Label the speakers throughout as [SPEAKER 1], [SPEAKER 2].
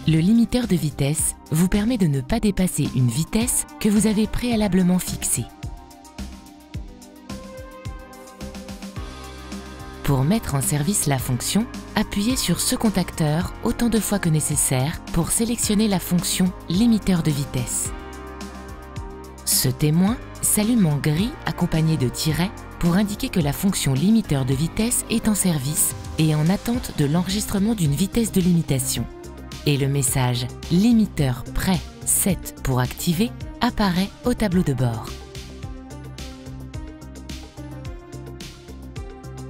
[SPEAKER 1] Le limiteur de vitesse vous permet de ne pas dépasser une vitesse que vous avez préalablement fixée. Pour mettre en service la fonction, appuyez sur ce contacteur autant de fois que nécessaire pour sélectionner la fonction limiteur de vitesse. Ce témoin s'allume en gris accompagné de tirets pour indiquer que la fonction limiteur de vitesse est en service et en attente de l'enregistrement d'une vitesse de limitation. Et le message « Limiteur prêt, set pour activer » apparaît au tableau de bord.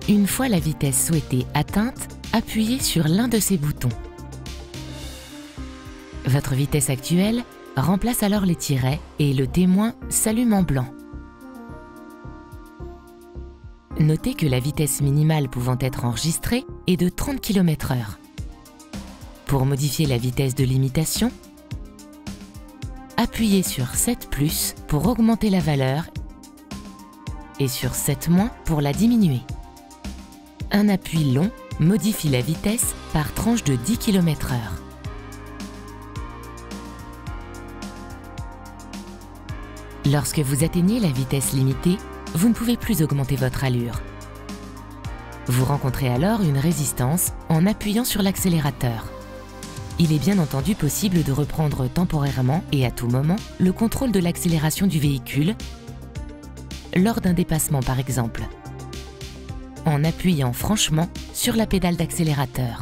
[SPEAKER 1] Une fois la vitesse souhaitée atteinte, appuyez sur l'un de ces boutons. Votre vitesse actuelle remplace alors les tirets et le témoin s'allume en blanc. Notez que la vitesse minimale pouvant être enregistrée est de 30 km/h. Pour modifier la vitesse de limitation, appuyez sur 7+ pour augmenter la valeur et sur 7- pour la diminuer. Un appui long modifie la vitesse par tranche de 10 km/h. Lorsque vous atteignez la vitesse limitée, vous ne pouvez plus augmenter votre allure. Vous rencontrez alors une résistance en appuyant sur l'accélérateur. Il est bien entendu possible de reprendre temporairement et à tout moment le contrôle de l'accélération du véhicule, lors d'un dépassement par exemple, en appuyant franchement sur la pédale d'accélérateur.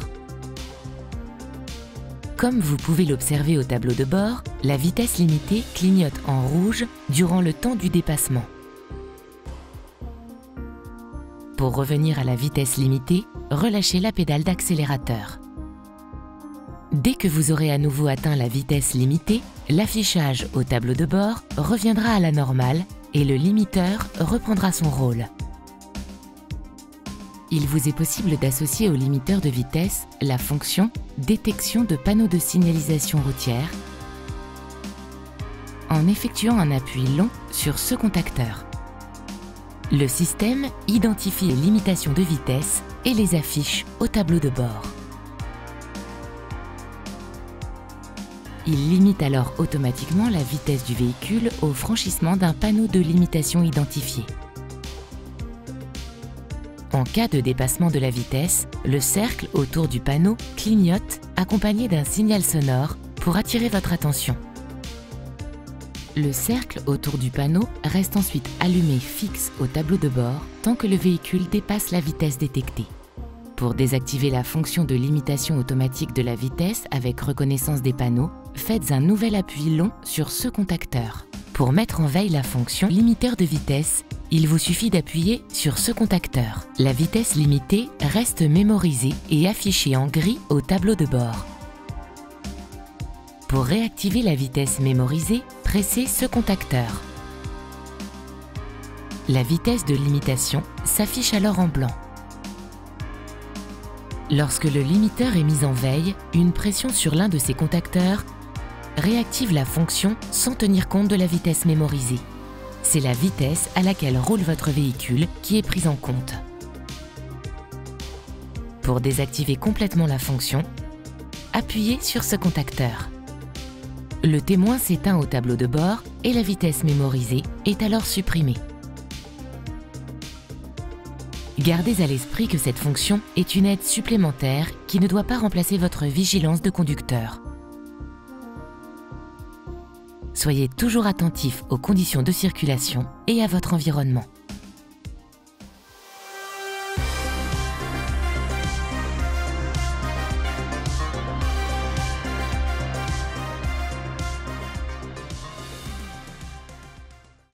[SPEAKER 1] Comme vous pouvez l'observer au tableau de bord, la vitesse limitée clignote en rouge durant le temps du dépassement. Pour revenir à la vitesse limitée, relâchez la pédale d'accélérateur. Dès que vous aurez à nouveau atteint la vitesse limitée, l'affichage au tableau de bord reviendra à la normale et le limiteur reprendra son rôle. Il vous est possible d'associer au limiteur de vitesse la fonction « Détection de panneaux de signalisation routière » en effectuant un appui long sur ce contacteur. Le système identifie les limitations de vitesse et les affiche au tableau de bord. Il limite alors automatiquement la vitesse du véhicule au franchissement d'un panneau de limitation identifié. En cas de dépassement de la vitesse, le cercle autour du panneau clignote accompagné d'un signal sonore pour attirer votre attention. Le cercle autour du panneau reste ensuite allumé fixe au tableau de bord tant que le véhicule dépasse la vitesse détectée. Pour désactiver la fonction de limitation automatique de la vitesse avec reconnaissance des panneaux, faites un nouvel appui long sur ce contacteur. Pour mettre en veille la fonction limiteur de vitesse, il vous suffit d'appuyer sur ce contacteur. La vitesse limitée reste mémorisée et affichée en gris au tableau de bord. Pour réactiver la vitesse mémorisée, pressez ce contacteur. La vitesse de limitation s'affiche alors en blanc. Lorsque le limiteur est mis en veille, une pression sur l'un de ces contacteurs réactive la fonction sans tenir compte de la vitesse mémorisée. C'est la vitesse à laquelle roule votre véhicule qui est prise en compte. Pour désactiver complètement la fonction, appuyez sur ce contacteur. Le témoin s'éteint au tableau de bord et la vitesse mémorisée est alors supprimée. Gardez à l'esprit que cette fonction est une aide supplémentaire qui ne doit pas remplacer votre vigilance de conducteur. Soyez toujours attentif aux conditions de circulation et à votre environnement.